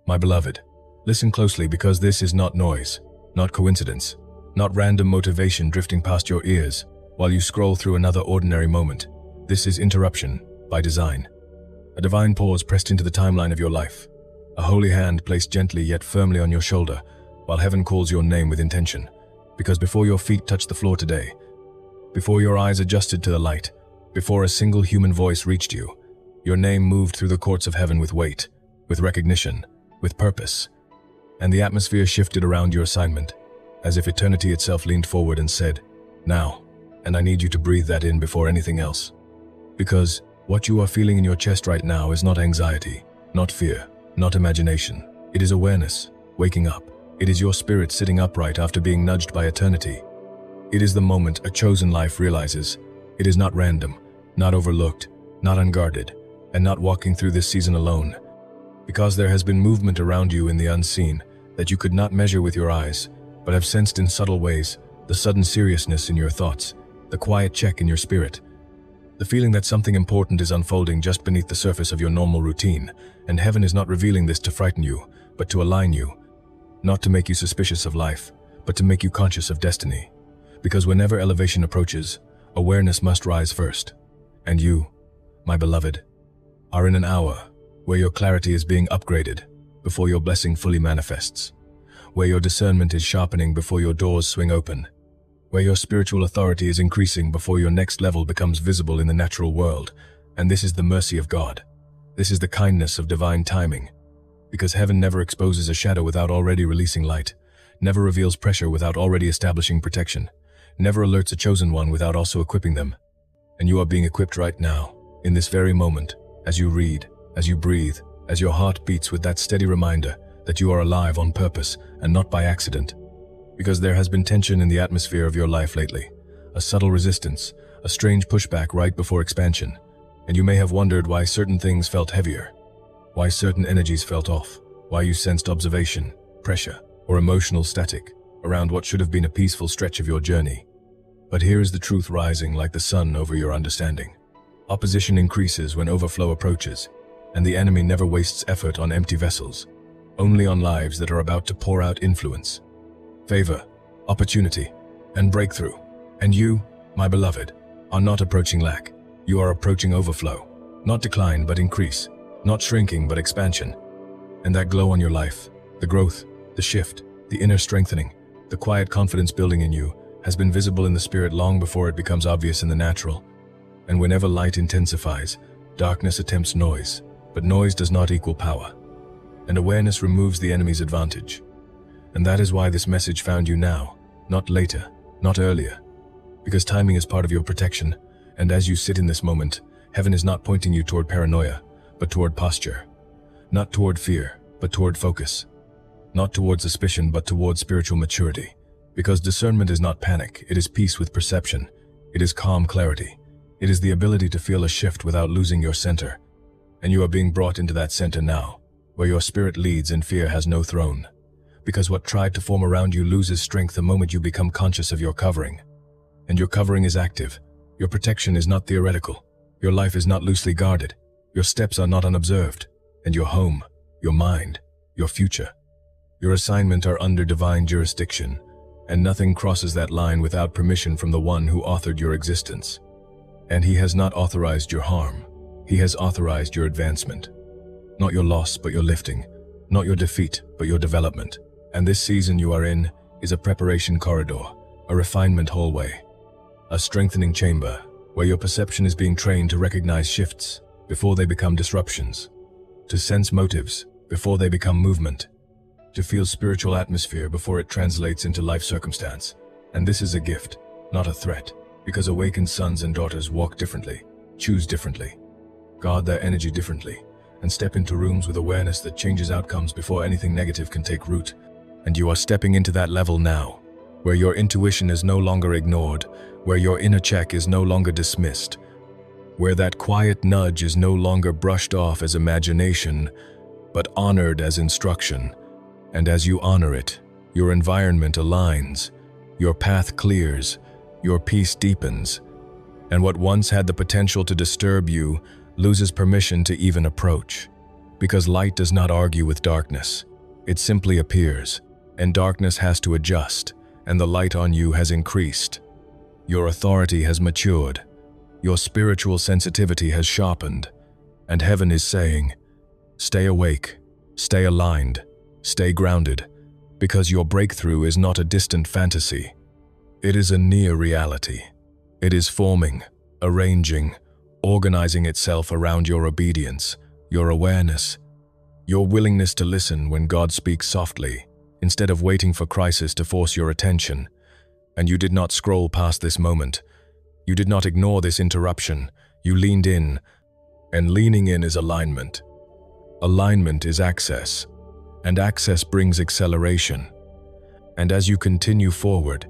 My beloved, listen closely because this is not noise, not coincidence, not random motivation drifting past your ears while you scroll through another ordinary moment. This is interruption by design. A divine pause pressed into the timeline of your life. A holy hand placed gently yet firmly on your shoulder while heaven calls your name with intention. Because before your feet touched the floor today, before your eyes adjusted to the light, before a single human voice reached you, your name moved through the courts of heaven with weight, with recognition, with purpose. And the atmosphere shifted around your assignment, as if eternity itself leaned forward and said, "Now," and I need you to breathe that in before anything else. Because what you are feeling in your chest right now is not anxiety, not fear, not imagination. It is awareness, waking up. It is your spirit sitting upright after being nudged by eternity. It is the moment a chosen life realizes it is not random, not overlooked, not unguarded, and not walking through this season alone. Because there has been movement around you in the unseen that you could not measure with your eyes, but have sensed in subtle ways, the sudden seriousness in your thoughts, the quiet check in your spirit, the feeling that something important is unfolding just beneath the surface of your normal routine, and heaven is not revealing this to frighten you, but to align you, not to make you suspicious of life, but to make you conscious of destiny. Because whenever elevation approaches, awareness must rise first. And you, my beloved, are in an hour where your clarity is being upgraded before your blessing fully manifests, where your discernment is sharpening before your doors swing open, where your spiritual authority is increasing before your next level becomes visible in the natural world. And this is the mercy of God. This is the kindness of divine timing. Because heaven never exposes a shadow without already releasing light, never reveals pressure without already establishing protection, never alerts a chosen one without also equipping them. And you are being equipped right now, in this very moment, as you read, as you breathe, as your heart beats with that steady reminder that you are alive on purpose and not by accident. Because there has been tension in the atmosphere of your life lately, a subtle resistance, a strange pushback right before expansion, and you may have wondered why certain things felt heavier, why certain energies felt off, why you sensed observation, pressure, or emotional static around what should have been a peaceful stretch of your journey. But here is the truth rising like the sun over your understanding. Opposition increases when overflow approaches, and the enemy never wastes effort on empty vessels, only on lives that are about to pour out influence, favor, opportunity, and breakthrough. And you, my beloved, are not approaching lack. You are approaching overflow, not decline but increase, not shrinking but expansion. And that glow on your life, the growth, the shift, the inner strengthening, the quiet confidence building in you, has been visible in the spirit long before it becomes obvious in the natural. And whenever light intensifies, darkness attempts noise, but noise does not equal power. And awareness removes the enemy's advantage. And that is why this message found you now, not later, not earlier. Because timing is part of your protection, and as you sit in this moment, heaven is not pointing you toward paranoia, but toward posture. Not toward fear, but toward focus. Not toward suspicion, but toward spiritual maturity. Because discernment is not panic, it is peace with perception. It is calm clarity. It is the ability to feel a shift without losing your center. And you are being brought into that center now, where your spirit leads and fear has no throne. Because what tried to form around you loses strength the moment you become conscious of your covering. And your covering is active. Your protection is not theoretical. Your life is not loosely guarded. Your steps are not unobserved. And your home, your mind, your future, your assignment are under divine jurisdiction. And nothing crosses that line without permission from the one who authored your existence. And he has not authorized your harm. He has authorized your advancement. Not your loss, but your lifting. Not your defeat, but your development. And this season you are in is a preparation corridor, a refinement hallway, a strengthening chamber where your perception is being trained to recognize shifts before they become disruptions, to sense motives before they become movement, to feel spiritual atmosphere before it translates into life circumstance. And this is a gift, not a threat, because awakened sons and daughters walk differently, choose differently, guard their energy differently, and step into rooms with awareness that changes outcomes before anything negative can take root. And you are stepping into that level now, where your intuition is no longer ignored, where your inner check is no longer dismissed, where that quiet nudge is no longer brushed off as imagination, but honored as instruction. And as you honor it, your environment aligns, your path clears, your peace deepens, and what once had the potential to disturb you loses permission to even approach. Because light does not argue with darkness. It simply appears, and darkness has to adjust, and the light on you has increased. Your authority has matured. Your spiritual sensitivity has sharpened. And heaven is saying, stay awake, stay aligned, stay grounded, because your breakthrough is not a distant fantasy. It is a near reality. It is forming, arranging, organizing itself around your obedience, your awareness, your willingness to listen when God speaks softly, instead of waiting for crisis to force your attention. And you did not scroll past this moment. You did not ignore this interruption. You leaned in, and leaning in is alignment. Alignment is access, and access brings acceleration. And as you continue forward,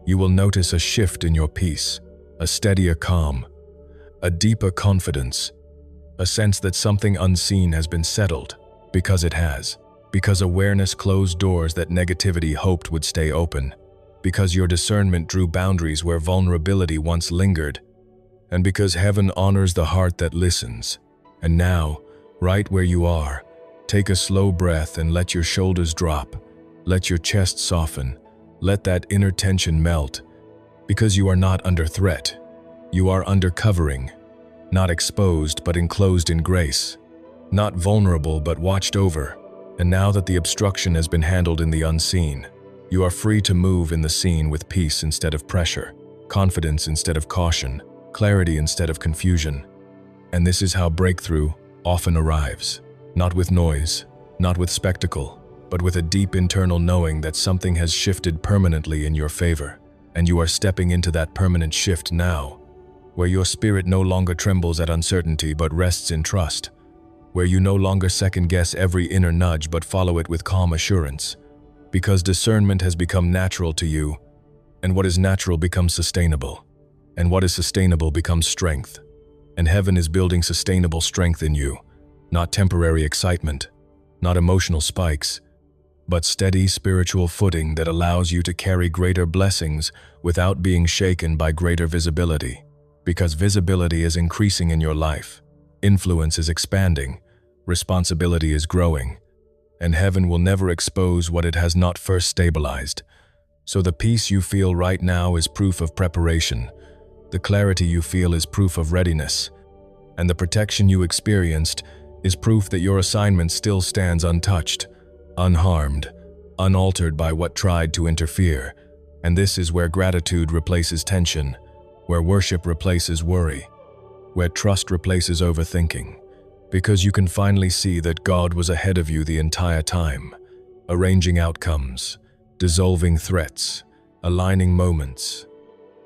you will notice a shift in your peace, a steadier calm, a deeper confidence, a sense that something unseen has been settled, because it has, because awareness closed doors that negativity hoped would stay open, because your discernment drew boundaries where vulnerability once lingered, and because heaven honors the heart that listens. And now, right where you are, take a slow breath and let your shoulders drop, let your chest soften, let that inner tension melt, because you are not under threat. You are under covering, not exposed but enclosed in grace, not vulnerable but watched over. And now that the obstruction has been handled in the unseen, you are free to move in the seen with peace instead of pressure, confidence instead of caution, clarity instead of confusion. And this is how breakthrough often arrives, not with noise, not with spectacle, but with a deep internal knowing that something has shifted permanently in your favor, and you are stepping into that permanent shift now, where your spirit no longer trembles at uncertainty but rests in trust, where you no longer second-guess every inner nudge but follow it with calm assurance, because discernment has become natural to you, and what is natural becomes sustainable, and what is sustainable becomes strength, and heaven is building sustainable strength in you, not temporary excitement, not emotional spikes, but steady spiritual footing that allows you to carry greater blessings without being shaken by greater visibility, because visibility is increasing in your life, influence is expanding, responsibility is growing, and heaven will never expose what it has not first stabilized. So the peace you feel right now is proof of preparation, the clarity you feel is proof of readiness, and the protection you experienced is proof that your assignment still stands untouched, unharmed, unaltered by what tried to interfere. And this is where gratitude replaces tension, where worship replaces worry, where trust replaces overthinking, because you can finally see that God was ahead of you the entire time, arranging outcomes, dissolving threats, aligning moments,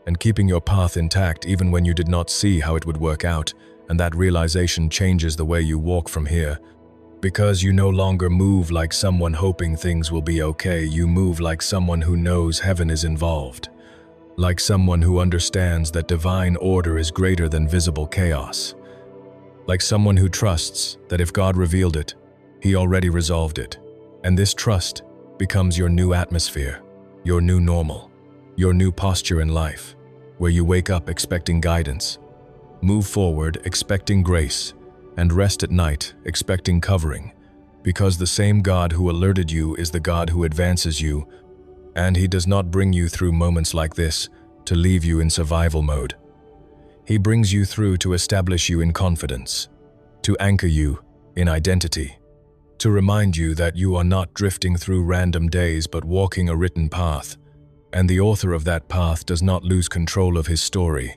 and keeping your path intact even when you did not see how it would work out. And that realization changes the way you walk from here, because you no longer move like someone hoping things will be okay. You move like someone who knows heaven is involved, like someone who understands that divine order is greater than visible chaos, like someone who trusts that if God revealed it, He already resolved it. And this trust becomes your new atmosphere, your new normal, your new posture in life, where you wake up expecting guidance, move forward expecting grace, and rest at night expecting covering, because the same God who alerted you is the God who advances you, and He does not bring you through moments like this to leave you in survival mode. He brings you through to establish you in confidence, to anchor you in identity, to remind you that you are not drifting through random days but walking a written path, and the author of that path does not lose control of his story,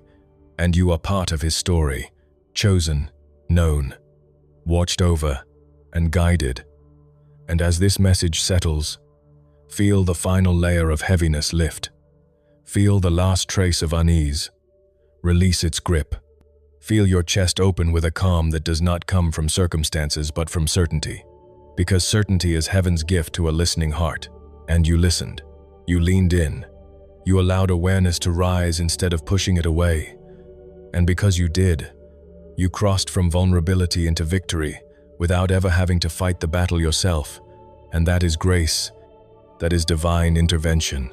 and you are part of his story, chosen, known, watched over, and guided. And as this message settles, feel the final layer of heaviness lift. Feel the last trace of unease. Release its grip. Feel your chest open with a calm that does not come from circumstances but from certainty. Because certainty is heaven's gift to a listening heart. And you listened. You leaned in. You allowed awareness to rise instead of pushing it away. And because you did, you crossed from vulnerability into victory without ever having to fight the battle yourself. And that is grace. That is divine intervention.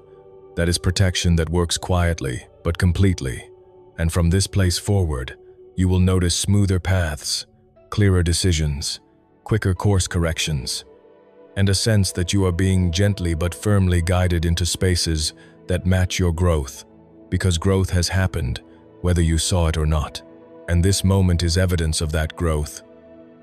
That is protection that works quietly but completely. And from this place forward, you will notice smoother paths, clearer decisions, quicker course corrections, and a sense that you are being gently but firmly guided into spaces that match your growth, because growth has happened, whether you saw it or not. And this moment is evidence of that growth.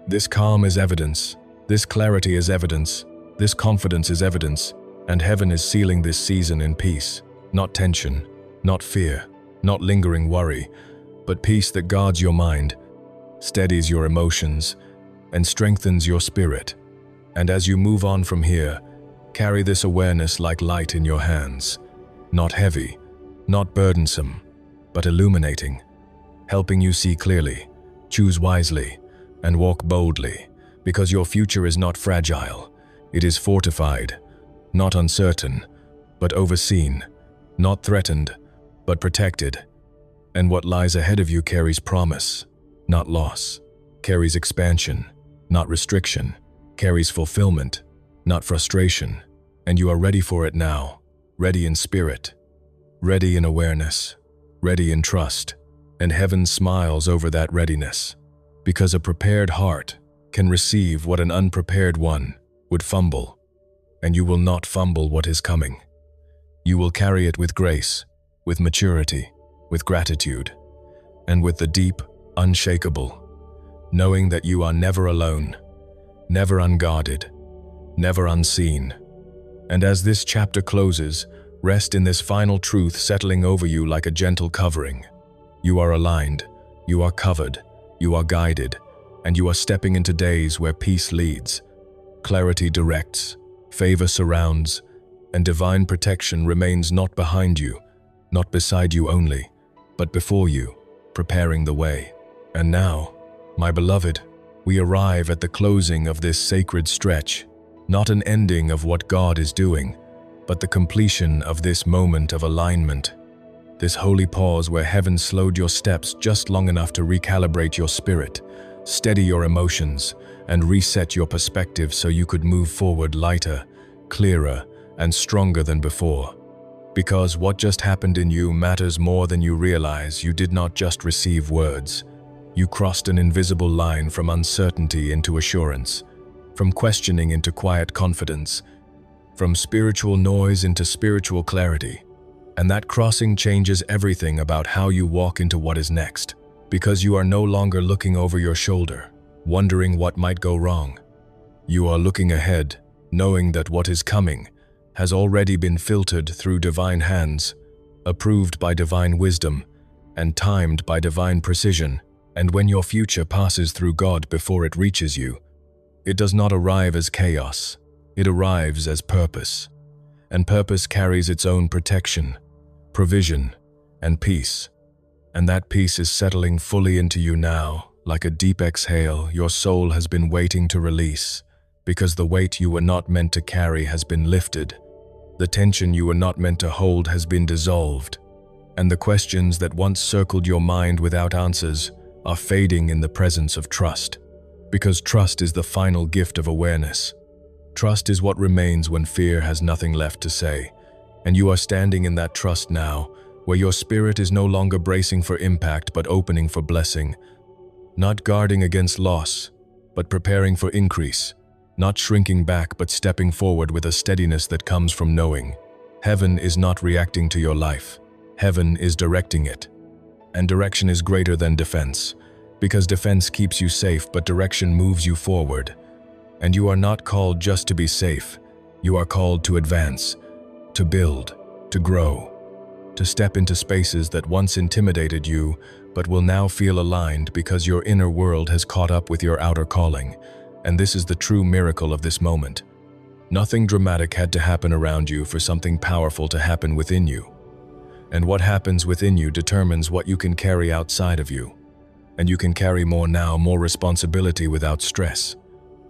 This calm is evidence, this clarity is evidence, this confidence is evidence, and heaven is sealing this season in peace, not tension, not fear, not lingering worry, but peace that guards your mind, steadies your emotions, and strengthens your spirit. And as you move on from here, carry this awareness like light in your hands, not heavy, not burdensome, but illuminating, helping you see clearly, choose wisely, and walk boldly, because your future is not fragile, it is fortified, not uncertain, but overseen, not threatened, but protected. And what lies ahead of you carries promise, not loss, carries expansion, not restriction, carries fulfillment, not frustration, and you are ready for it now, ready in spirit, ready in awareness, ready in trust, and heaven smiles over that readiness, because a prepared heart can receive what an unprepared one would fumble, and you will not fumble what is coming. You will carry it with grace, with maturity, with gratitude, and with the deep, unshakable, knowing that you are never alone, never unguarded, never unseen. And as this chapter closes, rest in this final truth settling over you like a gentle covering. You are aligned, you are covered, you are guided, and you are stepping into days where peace leads, clarity directs, favor surrounds, and divine protection remains not behind you, not beside you only, but before you, preparing the way. And now, my beloved, we arrive at the closing of this sacred stretch, not an ending of what God is doing, but the completion of this moment of alignment, this holy pause where heaven slowed your steps just long enough to recalibrate your spirit, steady your emotions, and reset your perspective so you could move forward lighter, clearer, and stronger than before. Because what just happened in you matters more than you realize. You did not just receive words. You crossed an invisible line from uncertainty into assurance, from questioning into quiet confidence, from spiritual noise into spiritual clarity. And that crossing changes everything about how you walk into what is next, because you are no longer looking over your shoulder, wondering what might go wrong. You are looking ahead, knowing that what is coming has already been filtered through divine hands, approved by divine wisdom, and timed by divine precision. And when your future passes through God before it reaches you, it does not arrive as chaos, it arrives as purpose. And purpose carries its own protection, provision, and peace. And that peace is settling fully into you now. Like a deep exhale, your soul has been waiting to release, because the weight you were not meant to carry has been lifted. The tension you were not meant to hold has been dissolved. And the questions that once circled your mind without answers are fading in the presence of trust. Because trust is the final gift of awareness. Trust is what remains when fear has nothing left to say. And you are standing in that trust now, where your spirit is no longer bracing for impact but opening for blessing. Not guarding against loss, but preparing for increase. Not shrinking back but stepping forward with a steadiness that comes from knowing. Heaven is not reacting to your life. Heaven is directing it. And direction is greater than defense, because defense keeps you safe but direction moves you forward. And you are not called just to be safe. You are called to advance, to build, to grow, to step into spaces that once intimidated you but will now feel aligned because your inner world has caught up with your outer calling. And this is the true miracle of this moment. Nothing dramatic had to happen around you for something powerful to happen within you. And what happens within you determines what you can carry outside of you. And you can carry more now, more responsibility without stress,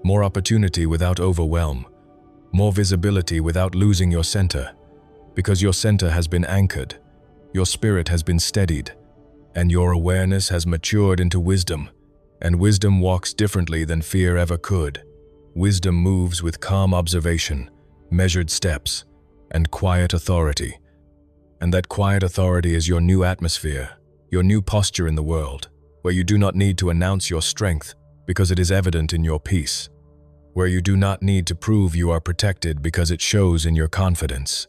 more opportunity without overwhelm, more visibility without losing your center. Because your center has been anchored, your spirit has been steadied, and your awareness has matured into wisdom. And wisdom walks differently than fear ever could. Wisdom moves with calm observation, measured steps, and quiet authority. And that quiet authority is your new atmosphere, your new posture in the world, where you do not need to announce your strength because it is evident in your peace. where you do not need to prove you are protected because it shows in your confidence,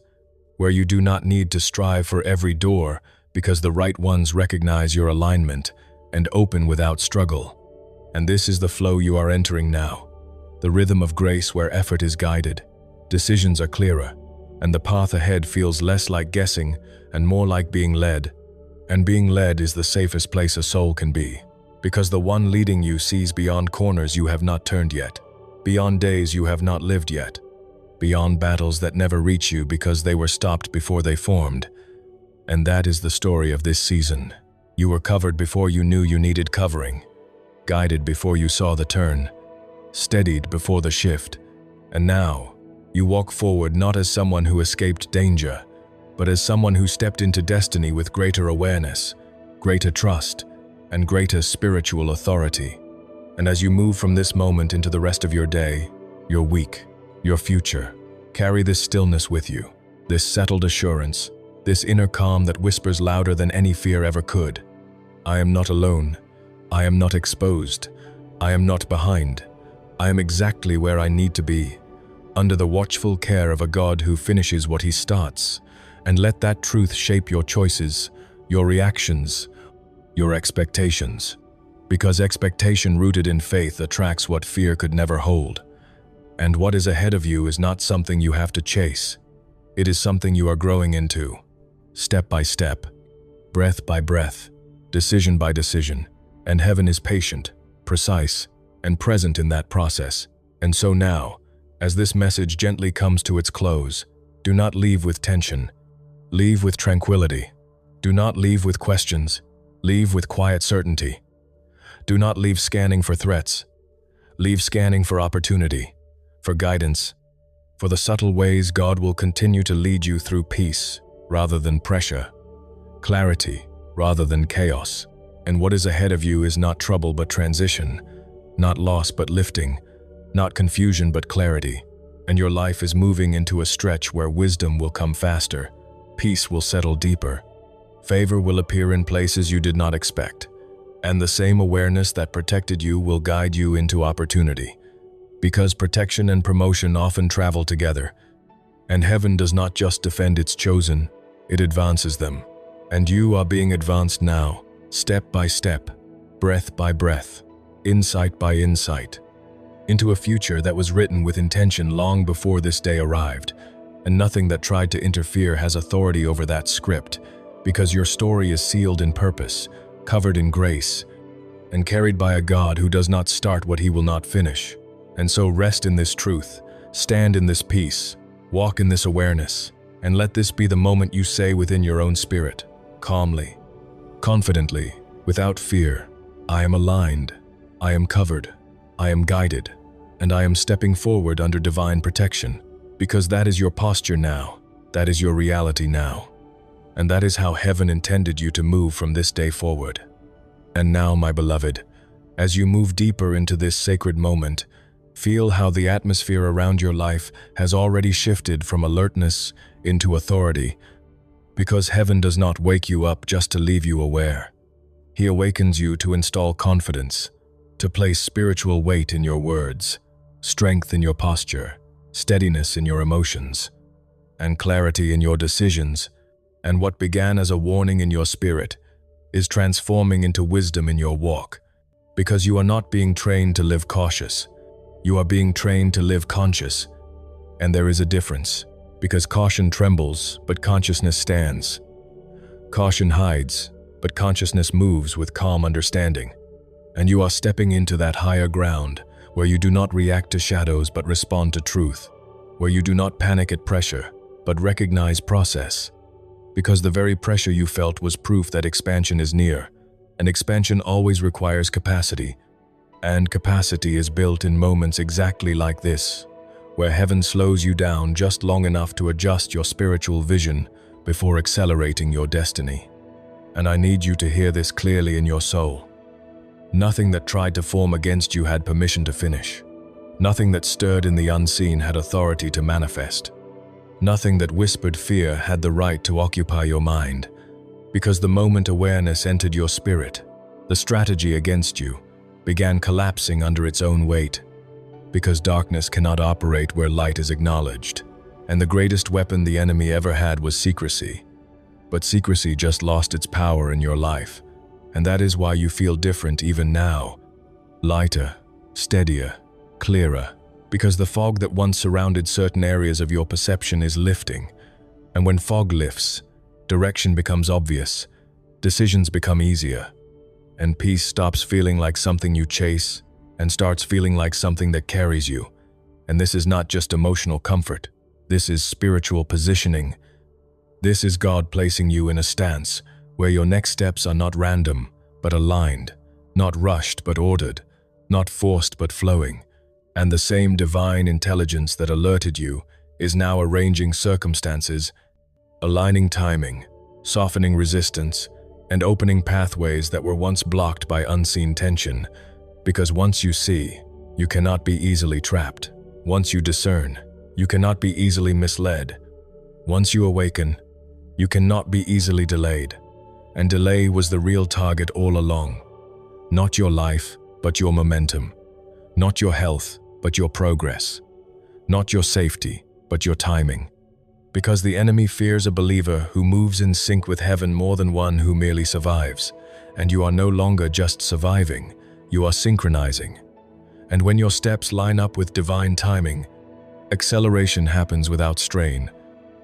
where you do not need to strive for every door because the right ones recognize your alignment and open without struggle. And this is the flow you are entering now, the rhythm of grace where effort is guided, decisions are clearer, and the path ahead feels less like guessing and more like being led. And being led is the safest place a soul can be, because the one leading you sees beyond corners you have not turned yet, beyond days you have not lived yet, beyond battles that never reach you because they were stopped before they formed. And that is the story of this season. You were covered before you knew you needed covering, guided before you saw the turn, steadied before the shift, and now you walk forward not as someone who escaped danger, but as someone who stepped into destiny with greater awareness, greater trust, and greater spiritual authority. And as you move from this moment into the rest of your day, your week, your future, carry this stillness with you, this settled assurance, this inner calm that whispers louder than any fear ever could. I am not alone. I am not exposed. I am not behind. I am exactly where I need to be, under the watchful care of a God who finishes what he starts. And let that truth shape your choices, your reactions, your expectations. Because expectation rooted in faith attracts what fear could never hold. And what is ahead of you is not something you have to chase. It is something you are growing into, step by step, breath by breath, decision by decision. And heaven is patient, precise, and present in that process. And so now, as this message gently comes to its close, do not leave with tension. Leave with tranquility. Do not leave with questions. Leave with quiet certainty. Do not leave scanning for threats. Leave scanning for opportunity, for guidance, for the subtle ways God will continue to lead you through peace rather than pressure, clarity rather than chaos. And what is ahead of you is not trouble but transition, not loss but lifting, not confusion but clarity. And your life is moving into a stretch where wisdom will come faster, peace will settle deeper, favor will appear in places you did not expect, and the same awareness that protected you will guide you into opportunity. Because protection and promotion often travel together, and heaven does not just defend its chosen, it advances them. And you are being advanced now, step by step, breath by breath, insight by insight, into a future that was written with intention long before this day arrived. And nothing that tried to interfere has authority over that script, because your story is sealed in purpose, covered in grace, and carried by a God who does not start what he will not finish. And so rest in this truth, stand in this peace, walk in this awareness, and let this be the moment you say within your own spirit, calmly, confidently, without fear, I am aligned, I am covered, I am guided, and I am stepping forward under divine protection. Because that is your posture now, that is your reality now, and that is how heaven intended you to move from this day forward. And now, my beloved, as you move deeper into this sacred moment, feel how the atmosphere around your life has already shifted from alertness into authority, because heaven does not wake you up just to leave you aware. He awakens you to install confidence, to place spiritual weight in your words, strength in your posture, steadiness in your emotions, and clarity in your decisions. And what began as a warning in your spirit is transforming into wisdom in your walk, because you are not being trained to live cautious. You are being trained to live conscious. And there is a difference, because caution trembles, but consciousness stands. Caution hides, but consciousness moves with calm understanding. And you are stepping into that higher ground, where you do not react to shadows but respond to truth, where you do not panic at pressure but recognize process, because the very pressure you felt was proof that expansion is near, and expansion always requires capacity, and capacity is built in moments exactly like this, where heaven slows you down just long enough to adjust your spiritual vision before accelerating your destiny. And I need you to hear this clearly in your soul. Nothing that tried to form against you had permission to finish. Nothing that stirred in the unseen had authority to manifest. Nothing that whispered fear had the right to occupy your mind. Because the moment awareness entered your spirit, the strategy against you began collapsing under its own weight. because darkness cannot operate where light is acknowledged. And the greatest weapon the enemy ever had was secrecy. But secrecy just lost its power in your life, and that is why you feel different even now. Lighter, steadier, clearer, because the fog that once surrounded certain areas of your perception is lifting. And when fog lifts, direction becomes obvious, decisions become easier, and peace stops feeling like something you chase and starts feeling like something that carries you. And this is not just emotional comfort. This is spiritual positioning. This is God placing you in a stance where your next steps are not random, but aligned, not rushed but ordered, not forced but flowing. And the same divine intelligence that alerted you is now arranging circumstances, aligning timing, softening resistance, and opening pathways that were once blocked by unseen tension. Because once you see, you cannot be easily trapped. Once you discern, you cannot be easily misled. Once you awaken, you cannot be easily delayed. And delay was the real target all along. Not your life, but your momentum. Not your health, but your progress. Not your safety, but your timing. Because the enemy fears a believer who moves in sync with heaven more than one who merely survives. And you are no longer just surviving, you are synchronizing. And when your steps line up with divine timing, acceleration happens without strain,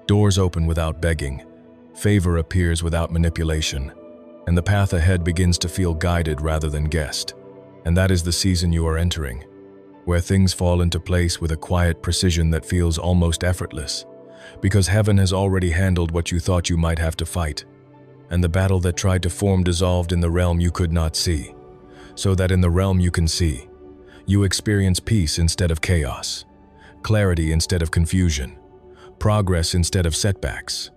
doors open without begging, favor appears without manipulation, and the path ahead begins to feel guided rather than guessed. And that is the season you are entering, where things fall into place with a quiet precision that feels almost effortless, because heaven has already handled what you thought you might have to fight, and the battle that tried to form dissolved in the realm you could not see, so that in the realm you can see, you experience peace instead of chaos, clarity instead of confusion, progress instead of setbacks.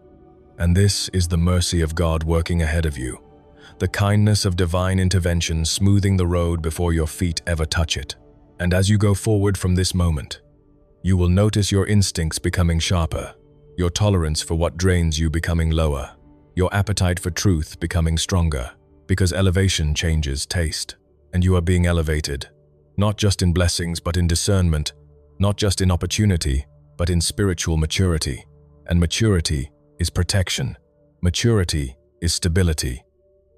And this is the mercy of God working ahead of you, the kindness of divine intervention smoothing the road before your feet ever touch it. And as you go forward from this moment, you will notice your instincts becoming sharper, your tolerance for what drains you becoming lower, your appetite for truth becoming stronger, because elevation changes taste, and you are being elevated, not just in blessings but in discernment, not just in opportunity, but in spiritual maturity. And maturity is protection. Maturity is stability.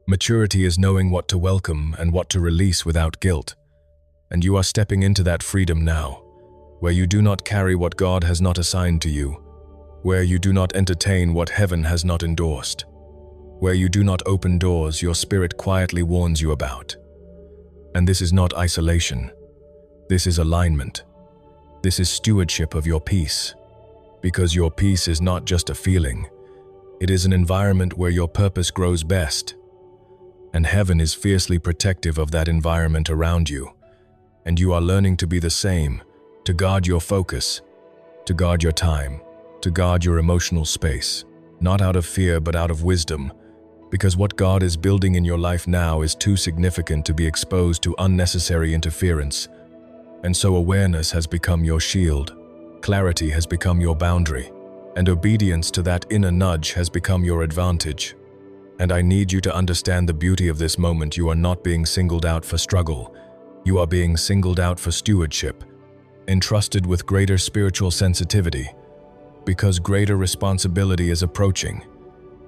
Maturity is knowing what to welcome and what to release without guilt. And you are stepping into that freedom now, where you do not carry what God has not assigned to you, where you do not entertain what heaven has not endorsed, where you do not open doors your spirit quietly warns you about. And this is not isolation. This is alignment. This is stewardship of your peace, because your peace is not just a feeling. It is an environment where your purpose grows best, and heaven is fiercely protective of that environment around you. And you are learning to be the same, to guard your focus, to guard your time, to guard your emotional space, not out of fear but out of wisdom, because what God is building in your life now is too significant to be exposed to unnecessary interference. And so awareness has become your shield, clarity has become your boundary, and obedience to that inner nudge has become your advantage. And I need you to understand the beauty of this moment. You are not being singled out for struggle. You are being singled out for stewardship, entrusted with greater spiritual sensitivity, because greater responsibility is approaching,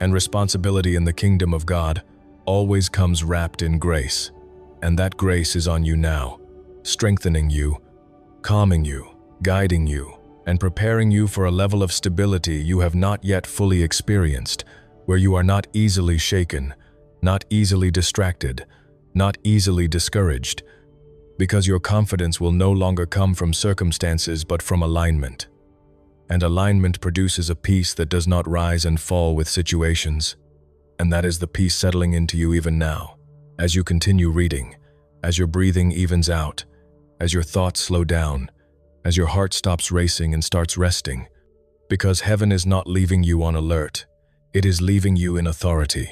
and responsibility in the kingdom of God always comes wrapped in grace, and that grace is on you now, strengthening you, calming you, guiding you, and preparing you for a level of stability you have not yet fully experienced, where you are not easily shaken, not easily distracted, not easily discouraged, because your confidence will no longer come from circumstances but from alignment. And alignment produces a peace that does not rise and fall with situations. And that is the peace settling into you even now, as you continue reading, as your breathing evens out, as your thoughts slow down, as your heart stops racing and starts resting, because heaven is not leaving you on alert, it is leaving you in authority,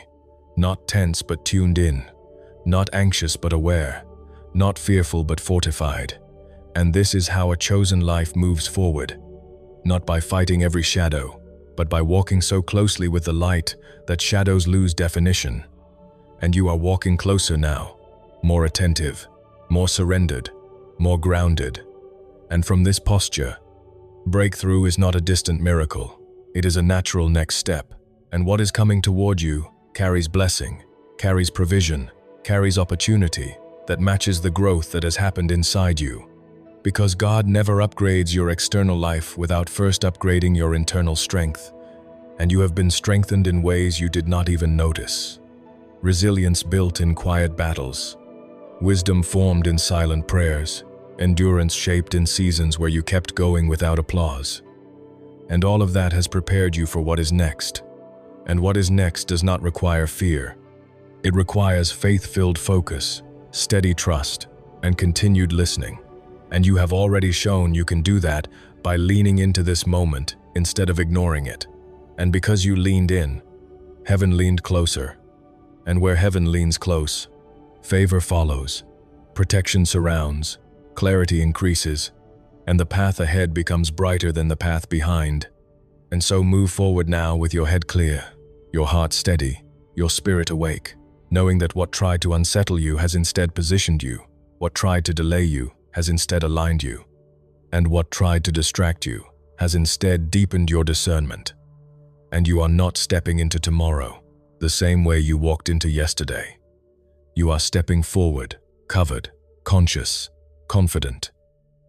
not tense but tuned in, not anxious but aware, not fearful but fortified. And this is how a chosen life moves forward, not by fighting every shadow, but by walking so closely with the light that shadows lose definition. And you are walking closer now, more attentive, more surrendered, more grounded. And from this posture, breakthrough is not a distant miracle. It is a natural next step. And what is coming toward you carries blessing, carries provision, carries opportunity that matches the growth that has happened inside you. Because God never upgrades your external life without first upgrading your internal strength. And you have been strengthened in ways you did not even notice. Resilience built in quiet battles, wisdom formed in silent prayers, endurance shaped in seasons where you kept going without applause. And all of that has prepared you for what is next. And what is next does not require fear. It requires faith-filled focus, steady trust, and continued listening. And you have already shown you can do that by leaning into this moment instead of ignoring it. And because you leaned in, heaven leaned closer. And where heaven leans close, favor follows, protection surrounds, clarity increases, and the path ahead becomes brighter than the path behind. And so move forward now with your head clear, your heart steady, your spirit awake, knowing that what tried to unsettle you has instead positioned you, what tried to delay you has instead aligned you, and what tried to distract you has instead deepened your discernment. And you are not stepping into tomorrow the same way you walked into yesterday. You are stepping forward, covered, conscious, confident,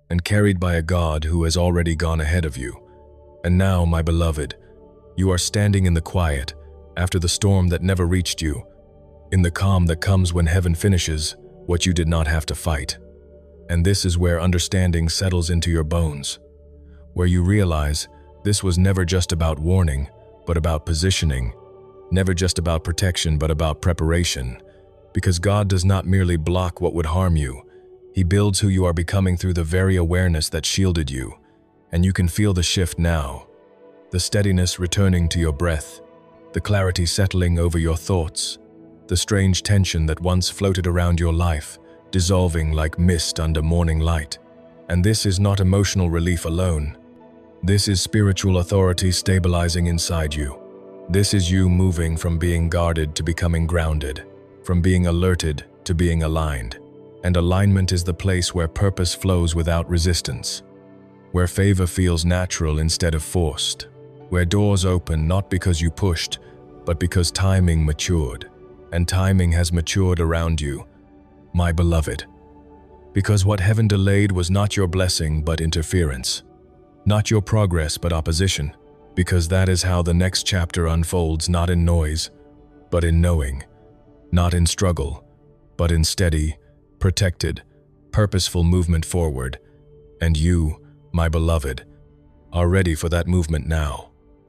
and carried by a God who has already gone ahead of you. And now, my beloved, you are standing in the quiet, after the storm that never reached you, in the calm that comes when heaven finishes what you did not have to fight. And this is where understanding settles into your bones, where you realize this was never just about warning, but about positioning, never just about protection, but about preparation. Because God does not merely block what would harm you, He builds who you are becoming through the very awareness that shielded you. And you can feel the shift now, the steadiness returning to your breath, the clarity settling over your thoughts, the strange tension that once floated around your life, dissolving like mist under morning light. And this is not emotional relief alone. This is spiritual authority stabilizing inside you. This is you moving from being guarded to becoming grounded, from being alerted to being aligned. And alignment is the place where purpose flows without resistance, where favor feels natural instead of forced, where doors open not because you pushed, but because timing matured. And timing has matured around you, my beloved. Because what heaven delayed was not your blessing but interference, not your progress but opposition. Because that is how the next chapter unfolds, not in noise, but in knowing, not in struggle, but in steady, protected, purposeful movement forward. And you, my beloved, are ready for that movement now.